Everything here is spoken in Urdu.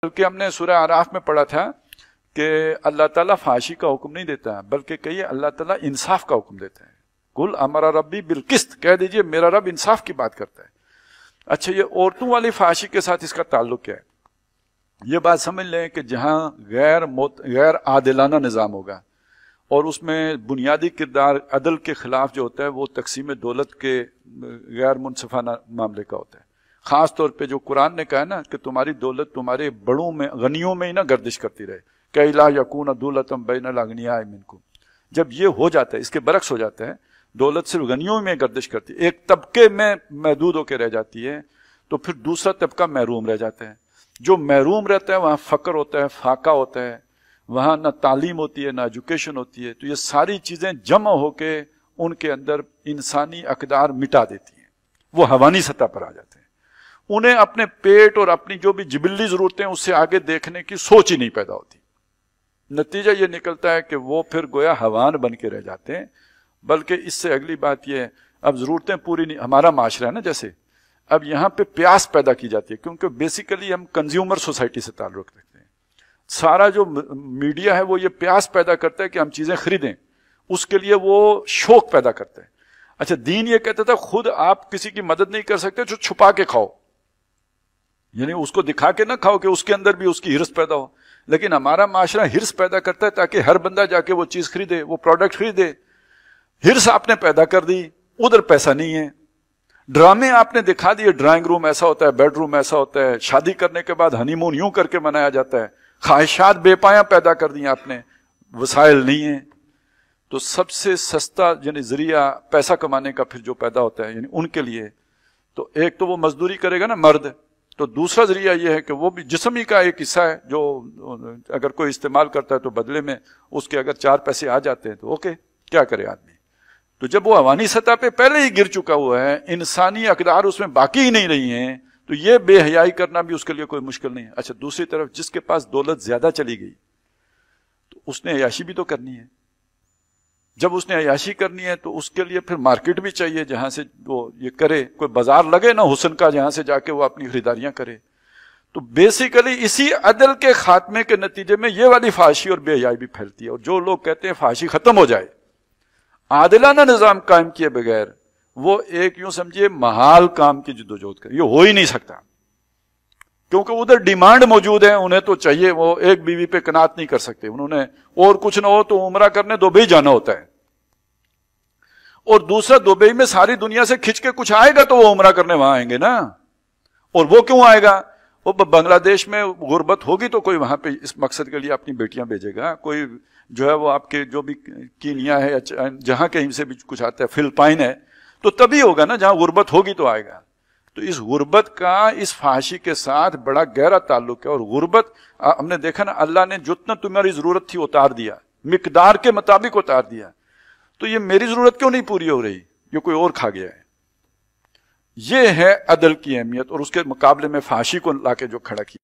بلکہ ہم نے سورہ اعراف میں پڑھا تھا کہ اللہ تعالیٰ فحاشی کا حکم نہیں دیتا ہے، بلکہ کہیے اللہ تعالیٰ انصاف کا حکم دیتا ہے. قل امر ربی بالقسط، کہہ دیجئے میرا رب انصاف کی بات کرتا ہے. اچھا، یہ عورتوں والی فحاشی کے ساتھ اس کا تعلق کیا ہے؟ یہ بات سمجھ لیں کہ جہاں غیر عادلانہ نظام ہوگا اور اس میں بنیادی کردار عدل کے خلاف جو ہوتا ہے وہ تقسیم دولت کے غیر منصفانہ معاملے کا ہوتا ہے. خاص طور پہ جو قرآن نے کہا نا کہ تمہاری دولت تمہارے بڑوں میں غنیوں میں ہی نہ گردش کرتی رہے، کہ لا یکون دولتم بین الاغنیاء منکم. جب یہ ہو جاتا ہے، اس کے برعکس ہو جاتا ہے، دولت صرف غنیوں میں گردش کرتی ہے، ایک طبقے میں محدود ہو کے رہ جاتی ہے، تو پھر دوسرا طبقہ محروم رہ جاتا ہے. جو محروم رہتا ہے وہاں فقر ہوتا ہے، فاقہ ہوتا ہے، وہاں نہ تعلیم ہوتی ہے نہ ایجوکیشن ہوتی ہے. تو یہ ساری چیزیں جمع ہو کے ان کے اندر انسانی اقدار مٹا دیتی ہیں، وہ حیوانی سطح پر آ جاتے ہیں. انہیں اپنے پیٹ اور اپنی جو بھی جبلی ضرورتیں اس سے آگے دیکھنے کی سوچ ہی نہیں پیدا ہوتی. نتیجہ یہ نکلتا ہے کہ وہ پھر گویا حیوان بن کے رہ جاتے ہیں. بلکہ اس سے اگلی بات یہ ہے، اب ضرورتیں پوری نہیں، ہمارا معاشرہ ہے نا جیسے، اب یہاں پہ پیاس پیدا کی جاتی ہے، کیونکہ بیسیکلی ہم کنزیومر سوسائٹی سے تعلق رکھتے ہیں. سارا جو میڈیا ہے وہ یہ پیاس پیدا کرتا ہے کہ ہم چیزیں خریدیں، اس کے لیے وہ شوق پیدا کرتا ہے. اچھا، دین یہ کہتا تھا خود آپ کسی کی مدد نہیں کر سکتے، جو چھپا کے کھاؤ، یعنی اس کو دکھا کے نہ کھاؤ کہ اس کے اندر بھی اس کی ہرس پیدا ہو. لیکن ہمارا معاشرہ ہرس پیدا کرتا ہے تاکہ ہر بندہ جا کے وہ چیز خریدے، وہ پروڈکٹ خریدے. ہرس آپ نے پیدا کر دی، ادھر پیسہ نہیں ہے. ڈرامے آپ نے دکھا دیے، ڈرائنگ روم ایسا ہوتا ہے، بیڈ روم ایسا ہوتا ہے، شادی کرنے کے بعد ہنی مون یوں کر کے منایا جاتا ہے. خواہشات بے پایاں پیدا کر دی آپ نے، وسائل نہیں ہیں. تو سب سے سستا یعنی ذریعہ پیسہ کمانے کا پھر جو پیدا ہوتا ہے یعنی ان کے لیے، تو ایک تو وہ مزدوری کرے گا نا مرد، تو دوسرا ذریعہ یہ ہے کہ وہ بھی جسم ہی کا ایک حصہ ہے جو اگر کوئی استعمال کرتا ہے تو بدلے میں اس کے اگر 4 پیسے آ جاتے ہیں تو اوکے، کیا کرے آدمی. تو جب وہ حیوانی سطح پہ پہلے ہی گر چکا ہوا ہے، انسانی اقدار اس میں باقی ہی نہیں رہی ہیں، تو یہ بے حیائی کرنا بھی اس کے لیے کوئی مشکل نہیں ہے. اچھا، دوسری طرف جس کے پاس دولت زیادہ چلی گئی تو اس نے عیاشی بھی تو کرنی ہے. جب اس نے عیاشی کرنی ہے تو اس کے لیے پھر مارکیٹ بھی چاہیے جہاں سے وہ یہ کرے، کوئی بازار لگے نا حسن کا جہاں سے جا کے وہ اپنی خریداریاں کرے. تو بیسیکلی اسی عدل کے خاتمے کے نتیجے میں یہ والی فحاشی اور بے حیائی بھی پھیلتی ہے. اور جو لوگ کہتے ہیں فحاشی ختم ہو جائے، عادلانہ نظام قائم کیے بغیر، وہ ایک یوں سمجھیے محال کام کی جدوجہد کرے. یہ ہو ہی نہیں سکتا، کیونکہ ادھر ڈیمانڈ موجود ہے، انہیں تو چاہیے، وہ ایک بیوی پہ قناعت نہیں کر سکتے. انہوں نے اور کچھ نہ ہو تو عمرہ کرنے دبئی جانا ہوتا ہے، اور دوسرا دبئی میں ساری دنیا سے کھچ کے کچھ آئے گا تو وہ عمرہ کرنے وہاں آئیں گے نا. اور وہ کیوں آئے گا؟ وہ بنگلہ دیش میں غربت ہوگی تو کوئی وہاں پہ اس مقصد کے لیے اپنی بیٹیاں بھیجے گا. کوئی جو ہے وہ آپ کے جو بھی کینیا ہے جہاں کہیں سے بھی کچھ آتا ہے، فلپائن ہے، تو تبھی ہوگا نا جہاں غربت ہوگی تو آئے گا. تو اس غربت کا اس فحاشی کے ساتھ بڑا گہرا تعلق ہے. اور غربت ہم نے دیکھا نا، اللہ نے جتنا تمہاری ضرورت تھی اتار دیا، مقدار کے مطابق اتار دیا. تو یہ میری ضرورت کیوں نہیں پوری ہو رہی، یہ کوئی اور کھا گیا ہے. یہ ہے عدل کی اہمیت، اور اس کے مقابلے میں فحاشی کو لا کے جو کھڑا کیا.